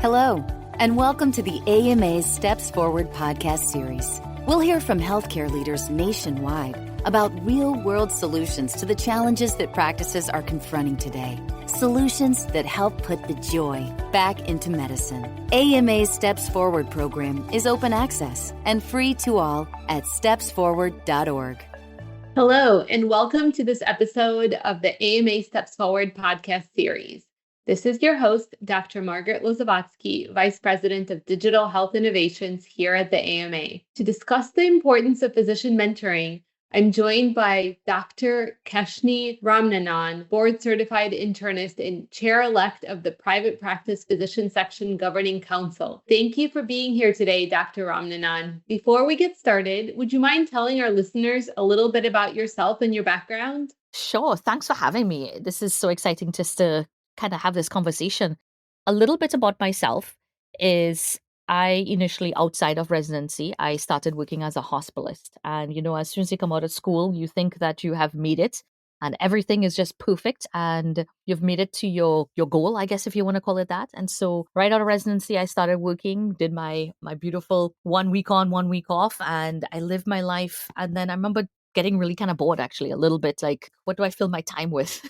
Hello, and welcome to the AMA's Steps Forward podcast series. We'll hear from healthcare leaders nationwide about real-world solutions to the challenges that practices are confronting today. Solutions that help put the joy back into medicine. AMA's Steps Forward program is open access and free to all at stepsforward.org. Hello, and welcome to this episode of the AMA Steps Forward podcast series. This is your host, Dr. Margaret Lozavatsky, Vice President of Digital Health Innovations here at the AMA. To discuss the importance of physician mentoring, I'm joined by Dr. Keshni Ramnanan, board-certified internist and chair-elect of the Private Practice Physician Section Governing Council. Thank you for being here today, Dr. Ramnanan. Before we get started, would you mind telling our listeners a little bit about yourself and your background? Sure. Thanks for having me. This is so exciting just to kind of have this conversation. A little bit about myself is I initially, outside of residency, I started working as a hospitalist. And, as soon as you come out of school, you think that you have made it and everything is just perfect and you've made it to your goal, I guess, if you want to call it that. And so right out of residency, I started working, did my beautiful 1 week on, 1 week off, and I lived my life. And then I remember getting really kind of bored, actually, a little bit, like, what do I fill my time with?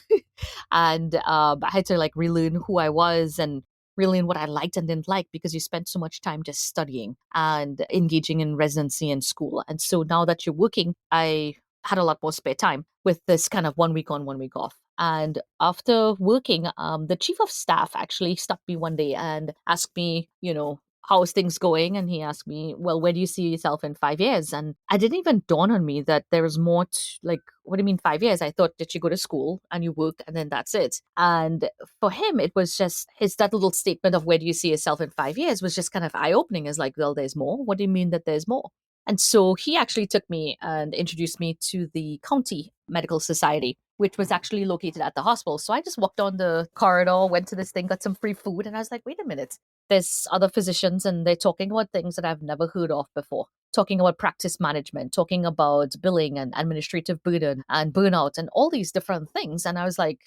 And I had to relearn who I was and relearn what I liked and didn't like, because you spent so much time just studying and engaging in residency and school. And so now that you're working, I had a lot more spare time with this kind of 1 week on, 1 week off. And after working, the chief of staff actually stopped me one day and asked me, how's things going? And he asked me, well, where do you see yourself in 5 years? And it didn't even dawn on me that there was more to, what do you mean 5 years? I thought that you go to school and you work and then that's it. And for him, it was just that little statement of where do you see yourself in 5 years was just kind of eye-opening. It's like, well, there's more. What do you mean that there's more? And so he actually took me and introduced me to the county medical society, which was actually located at the hospital. So I just walked on the corridor, went to this thing, got some free food, and I was like, wait a minute. There's other physicians and they're talking about things that I've never heard of before, talking about practice management, talking about billing and administrative burden and burnout and all these different things. And I was like,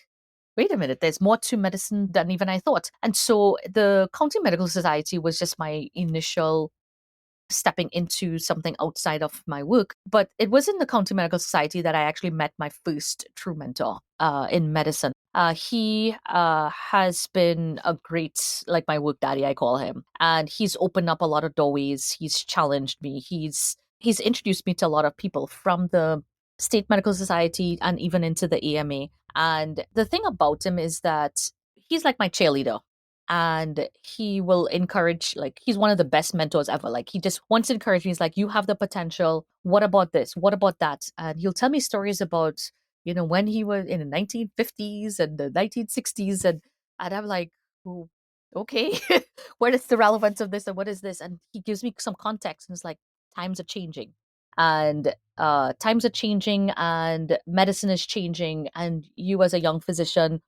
wait a minute, there's more to medicine than even I thought. And so the County Medical Society was just my initial stepping into something outside of my work. But it was in the County Medical Society that I actually met my first true mentor in medicine. He has been a great, my work daddy, I call him. And he's opened up a lot of doorways. He's challenged me. He's introduced me to a lot of people from the State Medical Society and even into the AMA. And the thing about him is that he's like my cheerleader. And he will encourage, he's one of the best mentors ever. He just wants to encourage me. He's like, you have the potential. What about this? What about that? And he'll tell me stories about, when he was in the 1950s and the 1960s. And I'm like, oh, okay, what is the relevance of this? And what is this? And he gives me some context. And it's like, times are changing. And times are changing and medicine is changing. And you as a young physician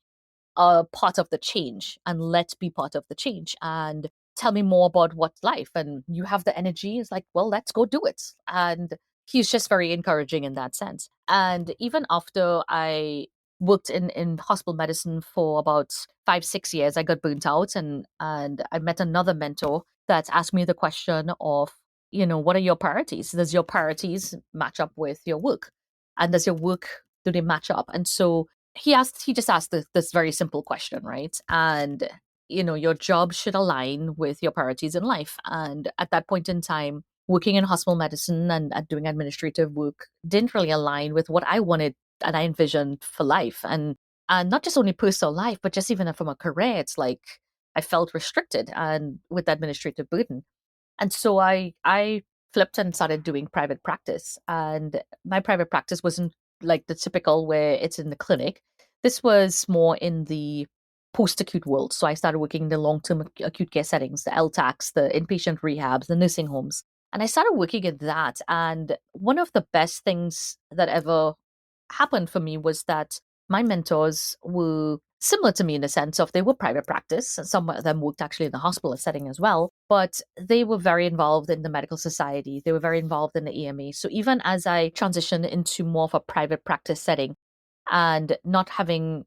are part of the change, and let's be part of the change and tell me more about what's life. And you have the energy. It's like, well, let's go do it. And he's just very encouraging in that sense. And even after I worked in hospital medicine for about 5-6 years, I got burnt out and I met another mentor that asked me the question of, what are your priorities? Does your priorities match up with your work? And does your work, do they match up? And so he just asked this very simple question, right? And, your job should align with your priorities in life. And at that point in time, working in hospital medicine and doing administrative work didn't really align with what I wanted and I envisioned for life. And not just only personal life, but just even from a career, it's like I felt restricted and with the administrative burden. And so I flipped and started doing private practice. And my private practice wasn't like the typical where it's in the clinic. This was more in the post-acute world. So I started working in the long-term acute care settings, the LTACs, the inpatient rehabs, the nursing homes. And I started working in that. And one of the best things that ever happened for me was that my mentors were similar to me in the sense of they were private practice. Some of them worked actually in the hospital setting as well, but they were very involved in the medical society. They were very involved in the AMA. So even as I transitioned into more of a private practice setting and not having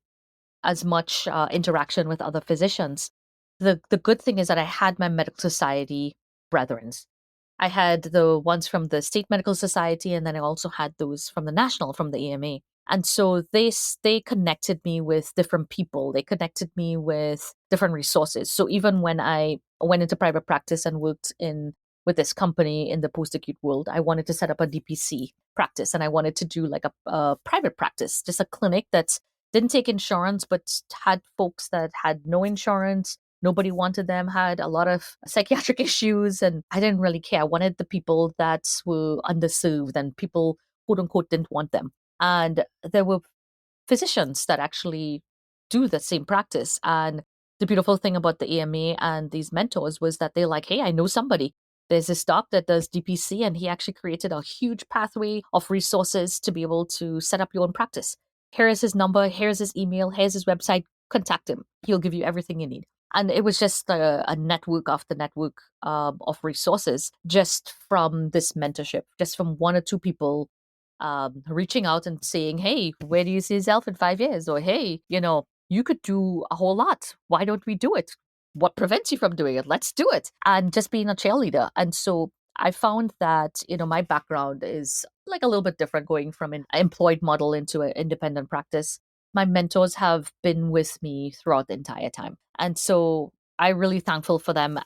as much interaction with other physicians, the good thing is that I had my medical society brethrens. I had the ones from the state medical society, and then I also had those from the national, from the AMA. And so they connected me with different people. They connected me with different resources. So even when I went into private practice and worked in with this company in the post-acute world, I wanted to set up a DPC practice, and I wanted to do like a private practice, just a clinic that didn't take insurance, but had folks that had no insurance. Nobody wanted them, had a lot of psychiatric issues, and I didn't really care. I wanted the people that were underserved and people, quote unquote, didn't want them. And there were physicians that actually do the same practice. And the beautiful thing about the AMA and these mentors was that they're like, hey, I know somebody. There's this doc that does DPC, and he actually created a huge pathway of resources to be able to set up your own practice. Here is his number, here's his email, here's his website. Contact him. He'll give you everything you need. And it was just a network after network of resources just from this mentorship, just from one or two people reaching out and saying, hey, where do you see yourself in 5 years? Or, hey, you could do a whole lot. Why don't we do it? What prevents you from doing it? Let's do it. And just being a cheerleader. And so I found that, my background is like a little bit different going from an employed model into an independent practice. My mentors have been with me throughout the entire time. And so I'm really thankful for them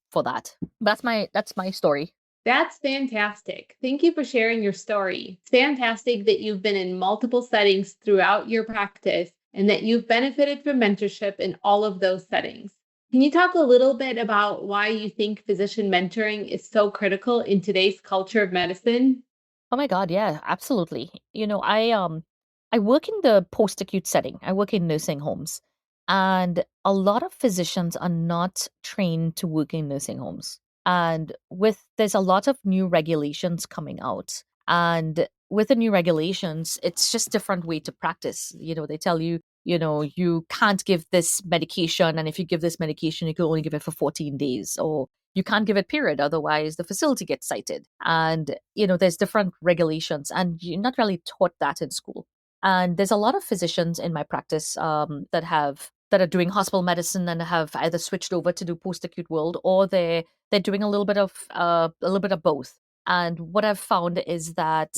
for that. That's my story. That's fantastic. Thank you for sharing your story. It's fantastic that you've been in multiple settings throughout your practice and that you've benefited from mentorship in all of those settings. Can you talk a little bit about why you think physician mentoring is so critical in today's culture of medicine? Oh my God, yeah, absolutely. I work in the post-acute setting. I work in nursing homes. And a lot of physicians are not trained to work in nursing homes. And there's a lot of new regulations coming out. And with the new regulations, it's just different way to practice. They tell you, you can't give this medication, and if you give this medication, you can only give it for 14 days, or you can't give it period, otherwise the facility gets cited. And there's different regulations, and you're not really taught that in school. And there's a lot of physicians in my practice that are doing hospital medicine and have either switched over to do post-acute world, or they're doing a little bit of both. And what I've found is that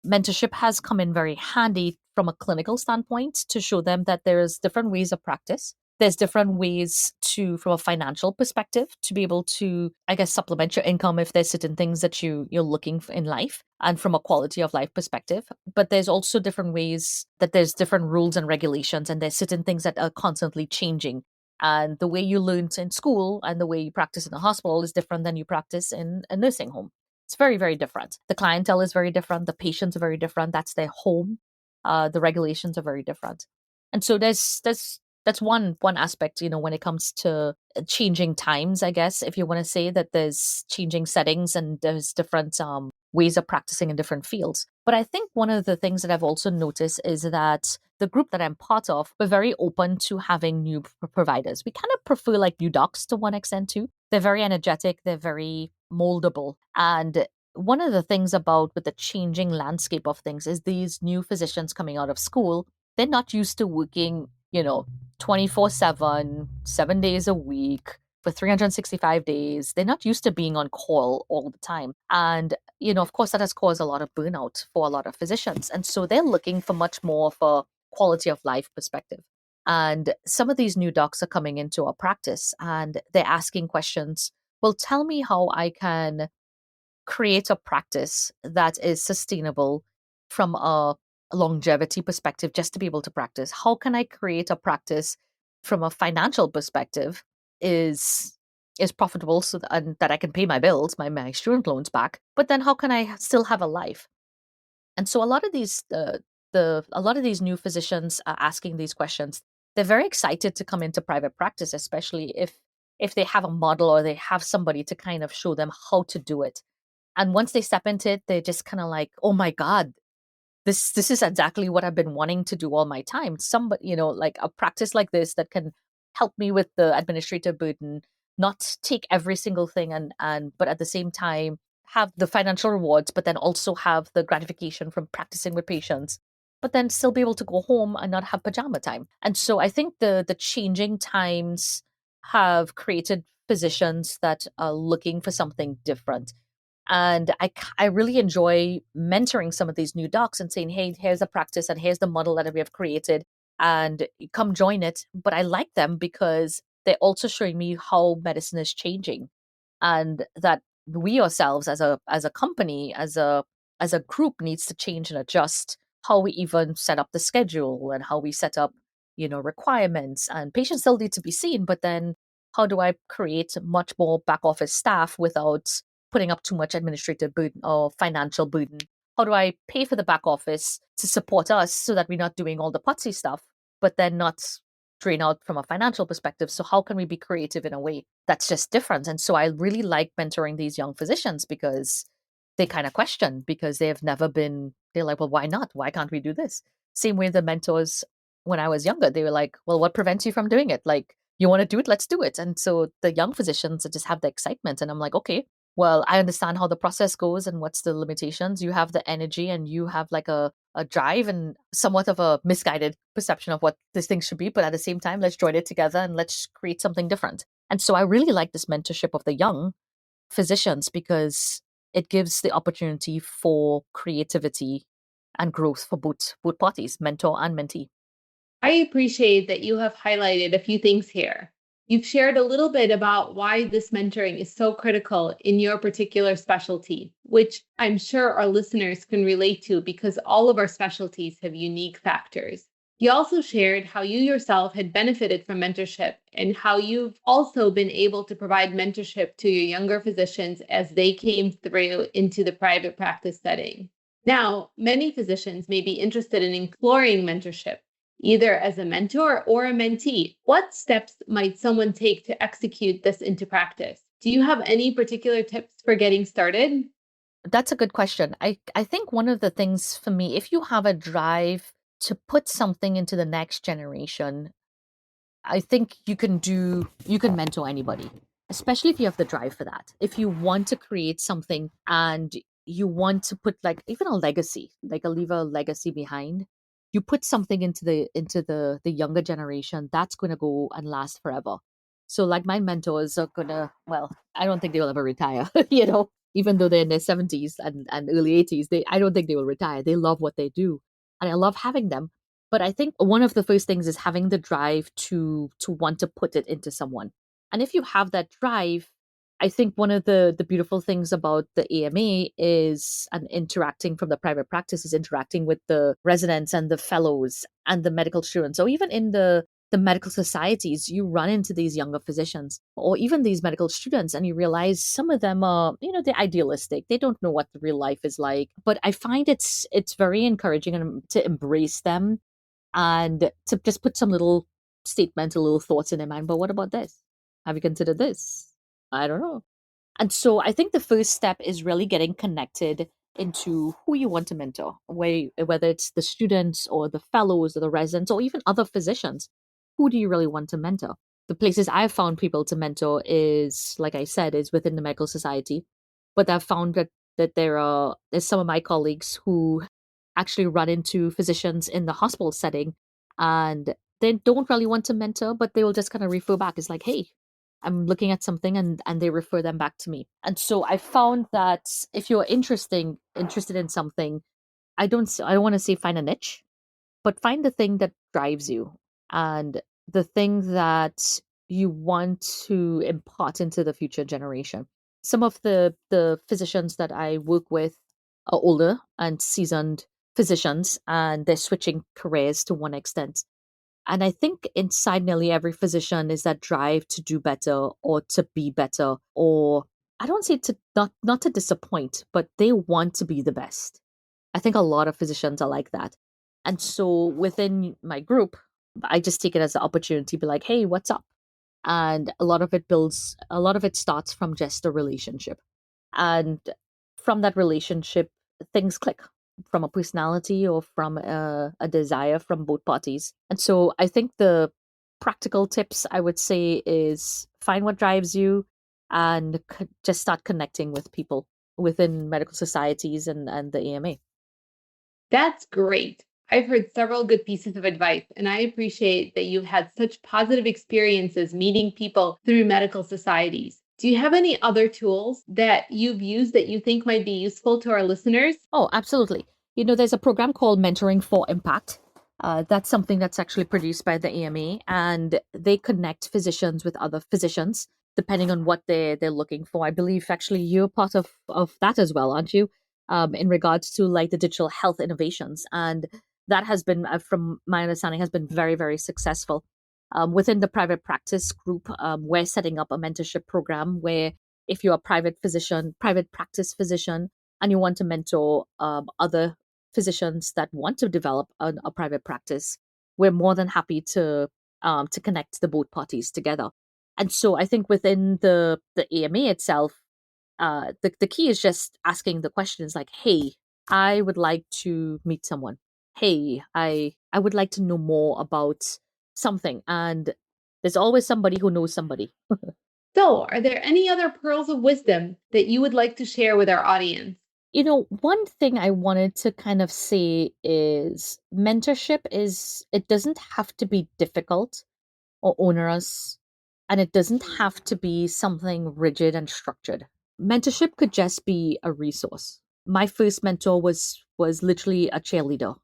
mentorship has come in very handy from a clinical standpoint to show them that there's different ways of practice. There's different ways from a financial perspective, to be able to, I guess, supplement your income if there's certain things that you're looking for in life, and from a quality of life perspective. But there's also different ways that there's different rules and regulations, and there's certain things that are constantly changing. And the way you learned in school and the way you practice in a hospital is different than you practice in a nursing home. It's very, very different. The clientele is very different. The patients are very different. That's their home. The regulations are very different. And so that's one aspect, when it comes to changing times, I guess, if you want to say that there's changing settings and there's different ways of practicing in different fields. But I think one of the things that I've also noticed is that the group that I'm part of, we're very open to having new providers. We kind of prefer like new docs to one extent too. They're very energetic, they're very moldable. And one of the things about with the changing landscape of things is these new physicians coming out of school, they're not used to working, 24/7, 7 days a week for 365 days. They're not used to being on call all the time. And, of course, that has caused a lot of burnout for a lot of physicians. And so they're looking for much more of a quality of life perspective. And some of these new docs are coming into our practice and they're asking questions. Well, tell me how I can create a practice that is sustainable from a longevity perspective, just to be able to practice. How can I create a practice from a financial perspective is profitable, so that I can pay my bills, my student loans back, but then how can I still have a life? And so a lot of these new physicians are asking these questions. They're very excited to come into private practice, especially if they have a model or they have somebody to kind of show them how to do it. And once they step into it, they're just kind of like, oh my God, this is exactly what I've been wanting to do all my time. Somebody, like a practice like this that can help me with the administrative burden, not take every single thing and but at the same time have the financial rewards, but then also have the gratification from practicing with patients, but then still be able to go home and not have pajama time. And so I think the changing times have created physicians that are looking for something different. And I really enjoy mentoring some of these new docs and saying, hey, here's a practice and here's the model that we have created and come join it. But I like them because they're also showing me how medicine is changing and that we ourselves as a company, as a group needs to change and adjust how we even set up the schedule and how we set up, requirements. And patients still need to be seen, but then how do I create much more back office staff without putting up too much administrative burden or financial burden? How do I pay for the back office to support us so that we're not doing all the potsy stuff, but then not drain out from a financial perspective? So how can we be creative in a way that's just different? And so I really like mentoring these young physicians because they kind of question because they have never been, they're like, well, why not? Why can't we do this? Same way the mentors when I was younger, they were like, well, what prevents you from doing it? Like, you want to do it, let's do it. And so the young physicians just have the excitement. And I'm like, okay, well, I understand how the process goes and what's the limitations. You have the energy and you have like a drive and somewhat of a misguided perception of what this thing should be. But at the same time, let's join it together and let's create something different. And so I really like this mentorship of the young physicians because it gives the opportunity for creativity and growth for both parties, mentor and mentee. I appreciate that you have highlighted a few things here. You've shared a little bit about why this mentoring is so critical in your particular specialty, which I'm sure our listeners can relate to because all of our specialties have unique factors. You also shared how you yourself had benefited from mentorship and how you've also been able to provide mentorship to your younger physicians as they came through into the private practice setting. Now, many physicians may be interested in exploring mentorship either as a mentor or a mentee. What steps might someone take to execute this into practice? Do you have any particular tips for getting started? That's a good question. I think one of the things for me, if you have a drive to put something into the next generation, I think you can mentor anybody, especially if you have the drive for that. If you want to create something and you want to put like even a legacy, like leave a legacy behind, you put something into the younger generation that's going to go and last forever. So like my mentors are gonna, well, I don't think they will ever retire, even though they're in their 70s and early 80s, I don't think they will retire. They love what they do. And I love having them, but I think one of the first things is having the drive to want to put it into someone. And if you have that drive, I think one of the beautiful things about the AMA is and interacting from the private practice is interacting with the residents and the fellows and the medical students. So even in the medical societies, you run into these younger physicians or even these medical students, and you realize some of them are, they're idealistic. They don't know what the real life is like. But I find it's very encouraging and to embrace them and to just put some little statements, little thoughts in their mind. But what about this? Have you considered this? I don't know. And so I think the first step is really getting connected into who you want to mentor, whether it's the students or the fellows or the residents or even other physicians. Who do you really want to mentor? The places I've found people to mentor is, like I said, is within the medical society. But I've found that there's some of my colleagues who actually run into physicians in the hospital setting and they don't really want to mentor, but they will just kind of refer back. It's like, hey, I'm looking at something and they refer them back to me. And so I found that if you're interested in something, I don't want to say find a niche, but find the thing that drives you and the thing that you want to impart into the future generation. Some of the physicians that I work with are older and seasoned physicians and they're switching careers to one extent. And I think inside nearly every physician is that drive to do better or to be better, or I don't say to not to disappoint, but they want to be the best. I think a lot of physicians are like that. And so within my group, I just take it as an opportunity to be like, hey, what's up? And a lot of it starts from just a relationship. And from that relationship, things click from a personality or from a desire from both parties. And so I think the practical tips I would say is find what drives you and just start connecting with people within medical societies and the AMA. That's great. I've heard several good pieces of advice, and I appreciate that you've had such positive experiences meeting people through medical societies. Do you have any other tools that you've used that you think might be useful to our listeners? Oh, absolutely. There's a program called Mentoring for Impact. That's something that's actually produced by the AMA, and they connect physicians with other physicians depending on what they're looking for. I believe actually you're part of that as well, aren't you? In regards to like the digital health innovations, and that has been, from my understanding, has been very, very successful. Within the private practice group, we're setting up a mentorship program where if you're a private practice physician, and you want to mentor other physicians that want to develop a private practice, we're more than happy to connect the both parties together. And so I think within the AMA itself, the key is just asking the questions like, "Hey, I would like to meet someone. Hey, I would like to know more about something," and there's always somebody who knows somebody. So, are there any other pearls of wisdom that you would like to share with our audience? One thing I wanted to kind of say is it doesn't have to be difficult or onerous, and it doesn't have to be something rigid and structured. Mentorship could just be a resource. My first mentor was literally a cheerleader.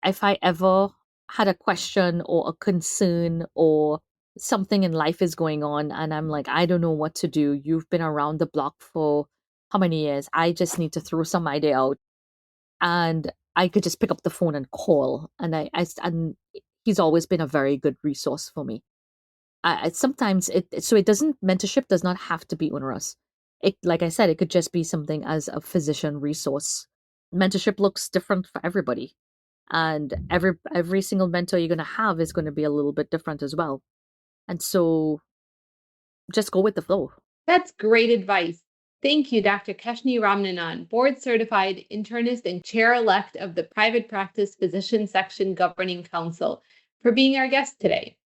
If I ever had a question or a concern or something in life is going on and I'm like, I don't know what to do. You've been around the block for how many years? I just need to throw some idea out. And I could just pick up the phone and call. And he's always been a very good resource for me. Sometimes mentorship does not have to be onerous. It, like I said, it could just be something as a physician resource. Mentorship looks different for everybody, and every single mentor you're going to have is going to be a little bit different as well. And so just go with the flow. That's great advice. Thank you, Dr. Keshni Ramnanan, board certified internist and chair-elect of the Private Practice Physician Section Governing Council, for being our guest today.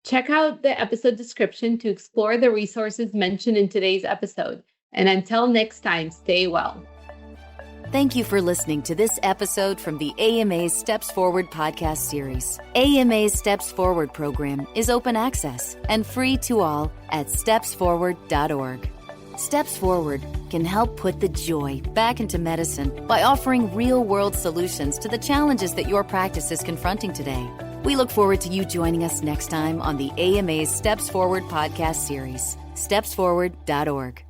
Check out the episode description to explore the resources mentioned in today's episode. And until next time, stay well. Thank you for listening to this episode from the AMA's Steps Forward podcast series. AMA's Steps Forward program is open access and free to all at stepsforward.org. Steps Forward can help put the joy back into medicine by offering real-world solutions to the challenges that your practice is confronting today. We look forward to you joining us next time on the AMA's Steps Forward podcast series. stepsforward.org.